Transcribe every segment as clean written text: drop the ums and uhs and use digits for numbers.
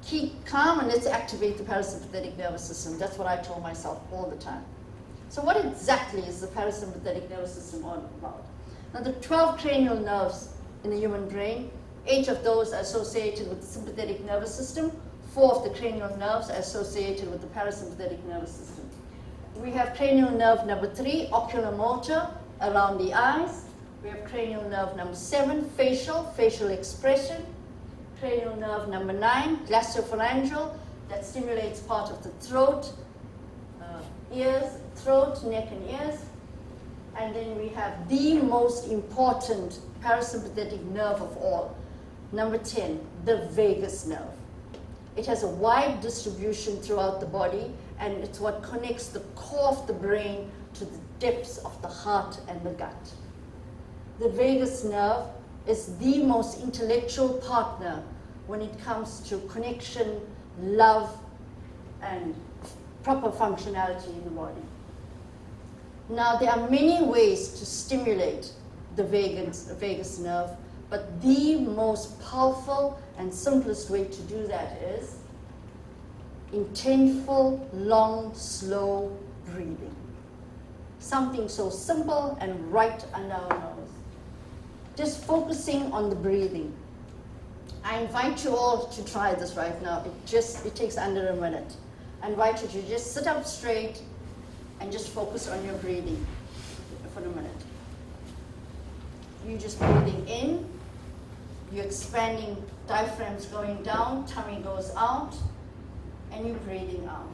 keep calm and let's activate the parasympathetic nervous system. That's what I told myself all the time. So what exactly is the parasympathetic nervous system all about? Now the 12 cranial nerves in the human brain, 8 of those are associated with the sympathetic nervous system, 4 of the cranial nerves are associated with the parasympathetic nervous system. We have cranial nerve number 3, oculomotor, around the eyes. We have cranial nerve number 7, facial expression. Cranial nerve number 9, glosopharyngeal, that stimulates part of the throat, ears, throat, neck and ears. And then we have the most important parasympathetic nerve of all, number 10, the vagus nerve. It has a wide distribution throughout the body, and it's what connects the core of the brain to the depths of the heart and the gut. The vagus nerve is the most intellectual partner when it comes to connection, love, and proper functionality in the body. Now, there are many ways to stimulate the vagus nerve, but the most powerful and simplest way to do that is intentful, long, slow breathing. Something so simple and right under our nose. Just focusing on the breathing. I invite you all to try this right now. It takes under a minute. I invite you to just sit up straight and just focus on your breathing for a minute. You're just breathing in, you're expanding, diaphragm's going down, tummy goes out, and you're breathing out,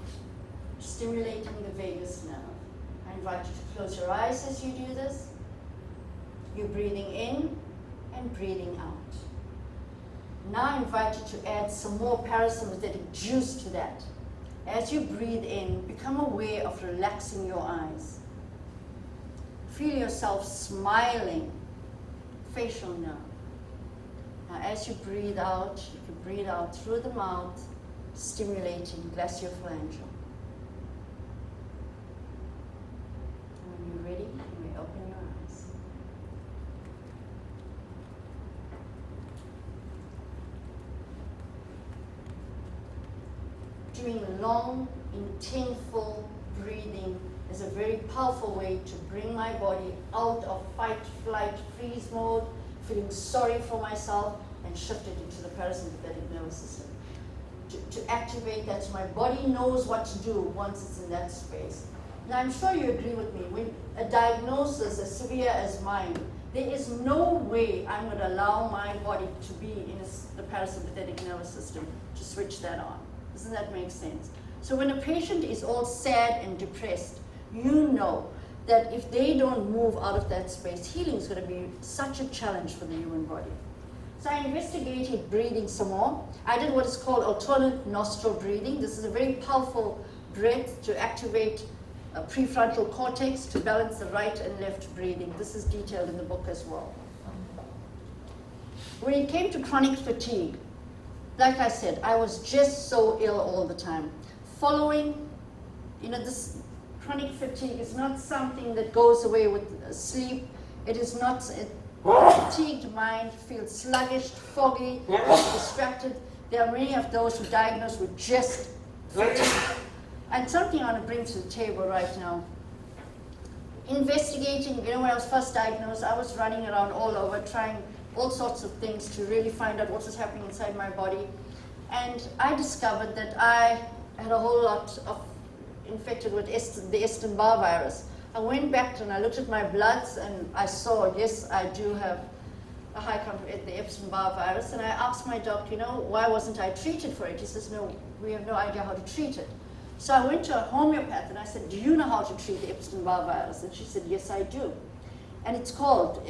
stimulating the vagus nerve. I invite you to close your eyes as you do this. You're breathing in and breathing out. Now I invite you to add some more parasympathetic juice to that. As you breathe in, become aware of relaxing your eyes. Feel yourself smiling, facial nerve. Now as you breathe out, you can breathe out through the mouth, stimulating glosopharyngeal. When you're ready, you may open your eyes. Doing long, intentful breathing is a very powerful way to bring my body out of fight, flight, freeze mode, feeling sorry for myself, and shift it into the parasympathetic nervous system. To activate that so my body knows what to do once it's in that space. Now I'm sure you agree with me, when a diagnosis as severe as mine, there is no way I'm going to allow my body to be in the parasympathetic nervous system to switch that on. Doesn't that make sense? So when a patient is all sad and depressed, you know that if they don't move out of that space, healing is going to be such a challenge for the human body. So I investigated breathing some more. I did what is called alternate nostril breathing. This is a very powerful breath to activate prefrontal cortex to balance the right and left breathing. This is detailed in the book as well. When it came to chronic fatigue, like I said, I was just so ill all the time. Following, this chronic fatigue is not something that goes away with sleep. It is not, fatigued mind feels sluggish, foggy, distracted. There are many of those who diagnosed with just fatigue. And something I want to bring to the table right now. Investigating, when I was first diagnosed, I was running around all over, trying all sorts of things to really find out what was happening inside my body. And I discovered that I had a whole lot of infected with the Epstein-Barr virus. I went back and I looked at my bloods and I saw, yes, I do have a high count of the Epstein-Barr virus. And I asked my doctor, why wasn't I treated for it? He says, no, we have no idea how to treat it. So I went to a homeopath and I said, do you know how to treat the Epstein-Barr virus? And she said, yes, I do. And it's called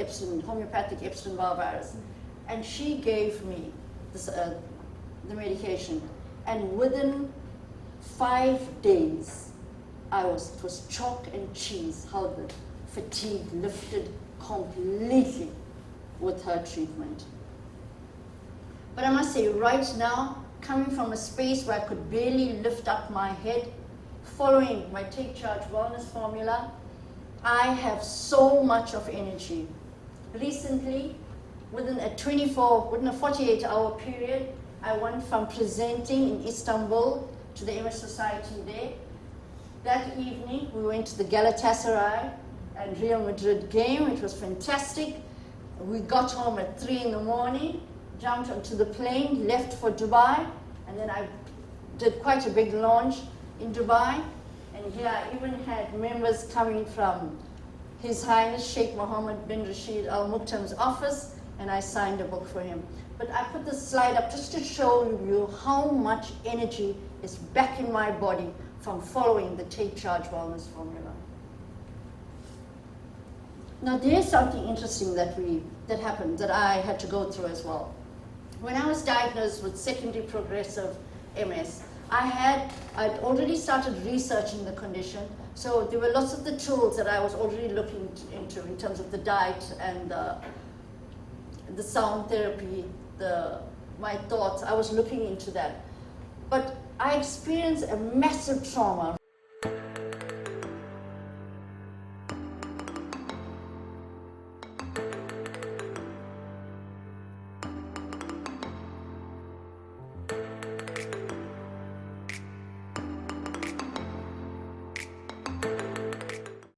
homeopathic Epstein-Barr virus. And she gave me this, the medication. And within 5 days, it was chalk and cheese how the fatigue lifted completely with her treatment. But I must say, right now, coming from a space where I could barely lift up my head, following my Take Charge Wellness formula, I have so much of energy. Recently, within a 48-hour period, I went from presenting in Istanbul to the MS Society there. That evening, we went to the Galatasaray and Real Madrid game. It was fantastic. We got home at 3 in the morning, jumped onto the plane, left for Dubai, and then I did quite a big launch in Dubai. And here I even had members coming from His Highness Sheikh Mohammed bin Rashid Al Maktoum's office, and I signed a book for him. But I put this slide up just to show you how much energy is back in my body from following the Take Charge Wellness formula. Now there's something interesting that happened that I had to go through as well. When I was diagnosed with secondary progressive MS, I'd already started researching the condition, so there were lots of the tools that I was already looking into in terms of the diet and the sound therapy, my thoughts. I was looking into that. But I experienced a massive trauma